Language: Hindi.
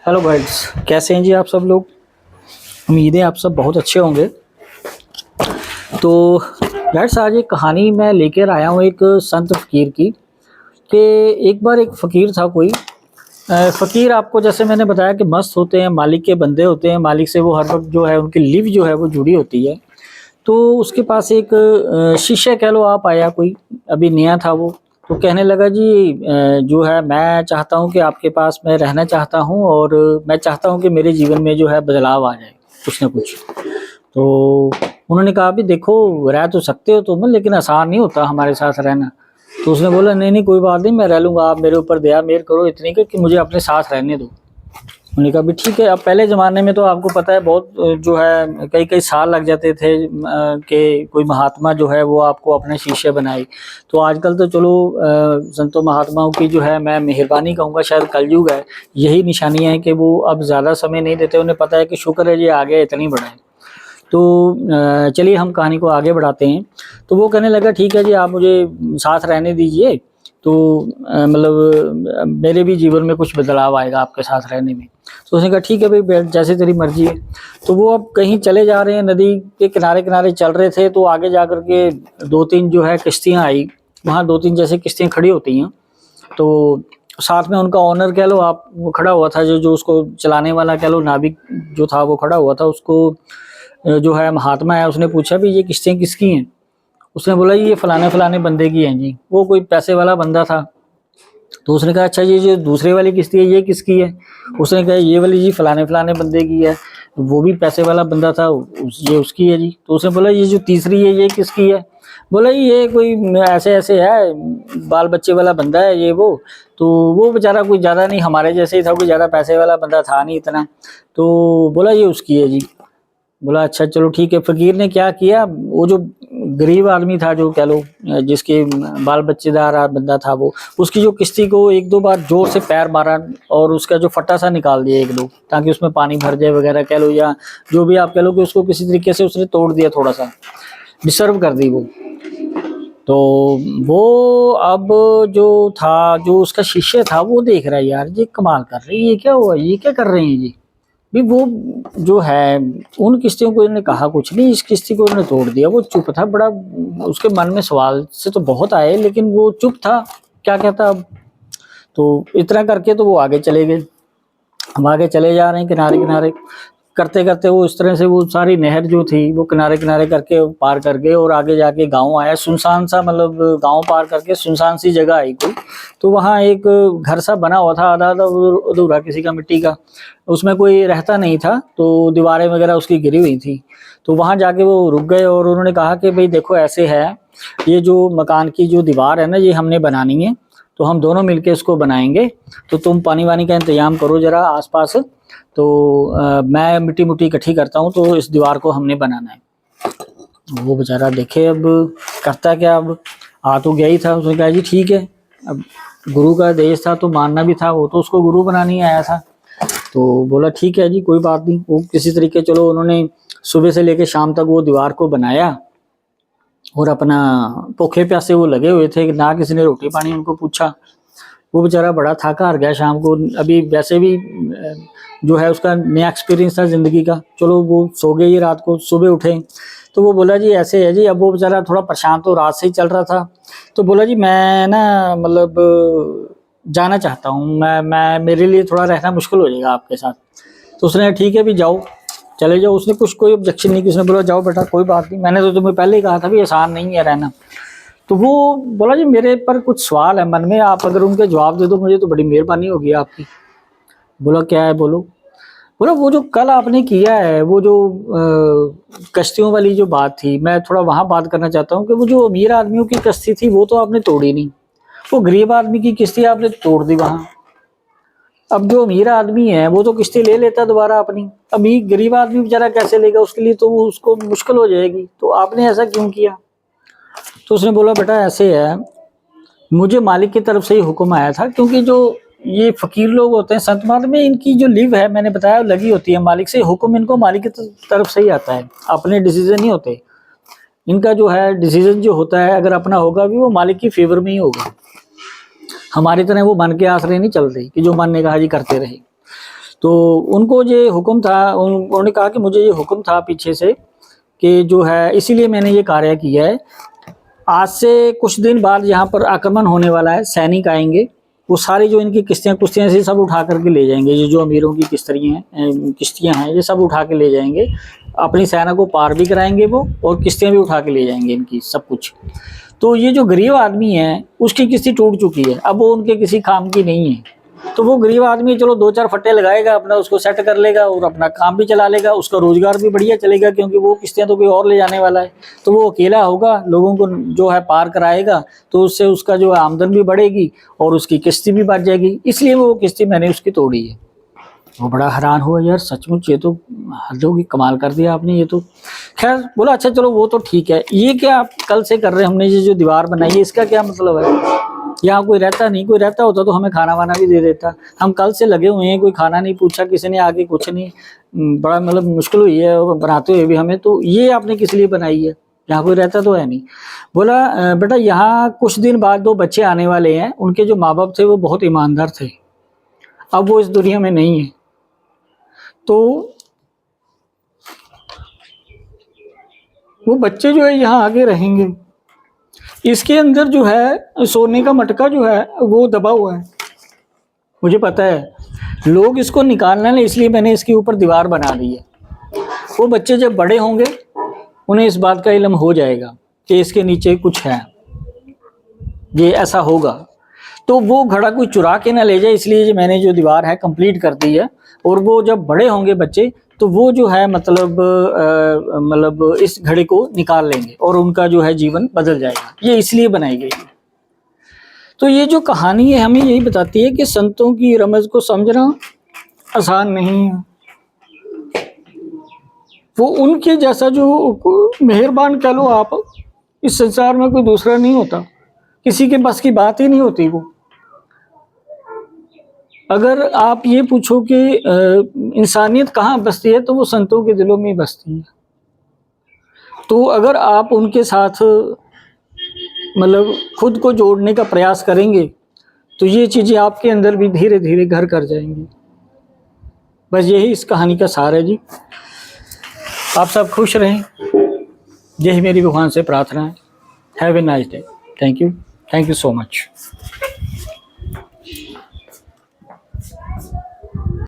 हेलो गाइड्स, कैसे हैं जी आप सब लोग। उम्मीद है आप सब बहुत अच्छे होंगे। तो गाइड्स, आज एक कहानी मैं लेकर आया हूँ एक संत फ़कीर की। कि एक बार एक फ़कीर था कोई। फ़कीर आपको जैसे मैंने बताया कि मस्त होते हैं, मालिक के बंदे होते हैं, मालिक से वो हर वक्त जो है उनकी लिव जो है वो जुड़ी होती है। तो उसके पास एक शिष्य कह लो आप आया कोई, अभी नया था वो। तो कहने लगा जी जो है मैं चाहता हूँ कि आपके पास मैं रहना चाहता हूँ और मैं चाहता हूँ कि मेरे जीवन में जो है बदलाव आ जाए कुछ ना कुछ। तो उन्होंने कहा भी देखो, रह तो सकते हो तुम, लेकिन आसान नहीं होता हमारे साथ रहना। तो उसने बोला नहीं नहीं कोई बात नहीं, मैं रह लूँगा, आप मेरे ऊपर दया मेहर करो इतनी कि मुझे अपने साथ रहने दो। उन्होंने कहा भी ठीक है। अब पहले ज़माने में तो आपको पता है बहुत जो है कई कई साल लग जाते थे कि कोई महात्मा जो है वो आपको अपने शिष्य बनाए। तो आजकल तो चलो संतों महात्माओं की जो है मैं मेहरबानी कहूँगा, शायद कलयुग है, यही निशानियाँ हैं कि वो अब ज़्यादा समय नहीं देते। उन्हें पता है कि शुक्र है ये आगे इतनी बढ़ाए। तो चलिए हम कहानी को आगे बढ़ाते हैं। तो वो कहने लगा ठीक है जी, आप मुझे साथ रहने दीजिए, तो मेरे भी जीवन में कुछ बदलाव आएगा आपके साथ रहने में। तो उसने कहा ठीक है भाई, जैसे तेरी मर्जी है। तो वो अब कहीं चले जा रहे हैं, नदी के किनारे किनारे चल रहे थे। तो आगे जाकर के दो तीन जो है किश्तियाँ आई। वहाँ दो तीन जैसे किश्तियाँ खड़ी होती हैं, तो साथ में उनका ओनर कह लो आप, वो खड़ा हुआ था, जो जो उसको चलाने वाला कह लो, नाविक जो था वो खड़ा हुआ था। उसको जो है महात्मा है, उसने पूछा भी ये किश्तियाँ किसकी हैं। उसने बोला ये फलाने फलाने बंदे की हैं जी। वो कोई पैसे वाला बंदा था। तो उसने कहा अच्छा ये जो दूसरे वाली किश्ती है ये किसकी है। उसने कहा ये वाली जी फलाने फलाने बंदे की है। वो भी पैसे वाला बंदा था, ये उसकी है जी। तो उसने बोला ये जो तीसरी है ये किसकी है। बोला ये कोई ऐसे ऐसे है, बाल बच्चे वाला बंदा है ये वो। तो वो बेचारा कोई ज़्यादा नहीं, हमारे जैसे ही था, कोई ज़्यादा पैसे वाला बंदा था नहीं इतना। तो बोला ये उसकी है जी। बोला अच्छा चलो ठीक है। फकीर ने क्या किया, वो जो गरीब आदमी था, जो कह लो जिसके बाल बच्चेदार बंदा था, वो उसकी जो किश्ती को एक दो बार जोर से पैर मारा और उसका जो फट्टा सा निकाल दिया एक दो, ताकि उसमें पानी भर जाए वगैरह कह लो, या जो भी आप कह लो कि उसको किसी तरीके से उसने तोड़ दिया, थोड़ा सा डिस्टर्ब कर दी वो। तो वो अब जो था, जो उसका शिष्य था, वो देख रहा है यार ये कमाल कर रही है, ये क्या हुआ, ये क्या कर रहे हैं ये भी। वो जो है उन किश्तियों को इन्होंने कहा कुछ नहीं, इस किश्ती को उन्होंने तोड़ दिया। वो चुप था, बड़ा उसके मन में सवाल से तो बहुत आए, लेकिन वो चुप था, क्या कहता अब। तो इतना करके तो वो आगे चले गए। हम आगे चले जा रहे हैं किनारे किनारे करते करते, वो इस तरह से वो सारी नहर जो थी वो किनारे किनारे करके पार कर गए और आगे जाके गांव आया, सुनसान सा, मतलब गांव पार करके सुनसान सी जगह आई कोई। तो वहाँ एक घर सा बना हुआ था, आधा आधा अधूरा, किसी का मिट्टी का, उसमें कोई रहता नहीं था। तो दीवारें वगैरह उसकी गिरी हुई थी। तो वहाँ जाके वो रुक गए और उन्होंने कहा कि भाई देखो ऐसे है, ये जो मकान की जो दीवार है ना, ये हमने बनानी है, तो हम दोनों मिलके इसको बनाएंगे। तो तुम पानी वानी का इंतजाम करो जरा आसपास। तो मैं मिट्टी मुट्टी इकट्ठी करता हूँ, तो इस दीवार को हमने बनाना है। वो बेचारा देखे अब करता क्या, अब आ तो गया ही था। उसने कहा जी ठीक है, अब गुरु का देश था तो मानना भी था, वो तो उसको गुरु बनाने ही आया था। तो बोला ठीक है जी कोई बात नहीं। वो किसी तरीके चलो उन्होंने सुबह से लेकर शाम तक वो दीवार को बनाया और अपना भूखे प्यासे वो लगे हुए थे, ना किसी ने रोटी पानी उनको पूछा। वो बेचारा बड़ा थाका हार गया शाम को। अभी वैसे भी जो है उसका नया एक्सपीरियंस था ज़िंदगी का। चलो वो सो गए, रात को सुबह उठे तो वो बोला जी ऐसे है जी। अब वो बेचारा थोड़ा परेशान तो रात से ही चल रहा था। तो बोला जी मैं ना मतलब जाना चाहता हूँ, मैं मेरे लिए थोड़ा रहना मुश्किल हो जाएगा आपके साथ। तो उसने ठीक है भी जाओ, चले जाओ। उसने कुछ कोई ऑब्जेक्शन नहीं की। उसने बोला जाओ बेटा कोई बात नहीं, मैंने तो तुम्हें पहले ही कहा था भी आसान नहीं है रहना। तो वो बोला जी मेरे पर कुछ सवाल है मन में, आप अगर उनके जवाब दे दो मुझे तो बड़ी मेहरबानी होगी आपकी। बोला क्या है बोलो। बोला वो जो कल आपने किया है, वो जो कश्तियों वाली जो बात थी, मैं थोड़ा वहां बात करना चाहता हूँ कि वो जो अमीर आदमियों की कश्ती थी वो तो आपने तोड़ी नहीं, वो गरीब आदमी की किश्ती आपने तोड़ दी वहां। अब जो अमीर आदमी है वो तो किश्ती ले लेता दोबारा अपनी, अभी गरीब आदमी बेचारा कैसे लेगा, उसके लिए तो उसको मुश्किल हो जाएगी, तो आपने ऐसा क्यों किया। तो उसने बोला बेटा ऐसे है, मुझे मालिक की तरफ से ही हुक्म आया था, क्योंकि जो ये फकीर लोग होते हैं संत महात्मा में, इनकी जो लिव है मैंने बताया लगी होती है मालिक से। हुक्म इनको मालिक की तरफ से ही आता है, अपने डिसीजन नहीं होते इनका। जो है डिसीजन जो होता है अगर अपना होगा भी वो मालिक की फेवर में ही होगा। हमारी तरह वो मन के आसरे नहीं चलते कि जो मन ने कहा जी करते रहे। तो उनको ये हुक्म था, उन्होंने कहा कि मुझे ये हुक्म था पीछे से कि जो है, इसीलिए मैंने ये कार्य किया है। आज से कुछ दिन बाद यहाँ पर आक्रमण होने वाला है, सैनिक आएंगे, वो सारी जो इनकी किश्तियाँ से सब उठा करके ले जाएंगे। ये जो अमीरों की किश्तियाँ हैं ये सब उठा के ले जाएंगे, अपनी सेना को पार भी कराएंगे वो, और किश्तियाँ भी उठा के ले जाएंगे इनकी सब कुछ। तो ये जो गरीब आदमी है उसकी किस्ती टूट चुकी है, अब वो उनके किसी काम की नहीं है। तो वो गरीब आदमी चलो 2-4 फट्टे लगाएगा, अपना उसको सेट कर लेगा और अपना काम भी चला लेगा, उसका रोजगार भी बढ़िया चलेगा, क्योंकि वो किस्तियाँ तो कोई और ले जाने वाला है। तो वो अकेला होगा, लोगों को जो है पार कराएगा, तो उससे उसका जो है आमदन भी बढ़ेगी और उसकी किस्ती भी बढ़ जाएगी। इसलिए वो किस्ती मैंने उसकी तोड़ी है। वो बड़ा हैरान हुआ, यार सचमुच ये तो हद होगी, कमाल कर दिया आपने ये तो। खैर बोला अच्छा चलो वो तो ठीक है, ये क्या आप कल से कर रहे हैं, हमने ये जो दीवार बनाई है इसका क्या मतलब है? यहाँ कोई रहता नहीं, कोई रहता होता तो हमें खाना वाना भी दे देता। हम कल से लगे हुए हैं, कोई खाना नहीं पूछा किसी ने, आगे कुछ नहीं। बड़ा मतलब मुश्किल हुई है बनाते हुए भी हमें। तो ये आपने किस लिए बनाई है? यहाँ कोई रहता तो है नहीं। बोला बेटा यहाँ कुछ दिन बाद 2 बच्चे आने वाले हैं, उनके जो माँ बाप थे वो बहुत ईमानदार थे, अब वो इस दुनिया में नहीं है। तो वो बच्चे जो है यहाँ आगे रहेंगे। इसके अंदर जो है सोने का मटका जो है वो दबा हुआ है, मुझे पता है। लोग इसको निकालना नहीं, इसलिए मैंने इसके ऊपर दीवार बना दी है। वो बच्चे जब बड़े होंगे उन्हें इस बात का इल्म हो जाएगा कि इसके नीचे कुछ है, ये ऐसा होगा। तो वो घड़ा कोई चुरा के ना ले जाए, इसलिए मैंने जो दीवार है कंप्लीट कर दी है। और वो जब बड़े होंगे बच्चे तो वो जो है मतलब इस घड़े को निकाल लेंगे और उनका जो है जीवन बदल जाएगा। ये इसलिए बनाई गई है। तो ये जो कहानी है हमें यही बताती है कि संतों की रमज को समझना आसान नहीं है। वो उनके जैसा जो मेहरबान कह लो आप, इस संसार में कोई दूसरा नहीं होता, किसी के बस की बात ही नहीं होती वो। अगर आप ये पूछो कि इंसानियत कहाँ बसती है, तो वो संतों के दिलों में ही बसती है। तो अगर आप उनके साथ मतलब खुद को जोड़ने का प्रयास करेंगे तो ये चीज़ें आपके अंदर भी धीरे धीरे घर कर जाएंगी। बस यही इस कहानी का सार है जी। आप सब खुश रहें, यही मेरी भगवान से प्रार्थना है। Have a nice day. Thank you so much.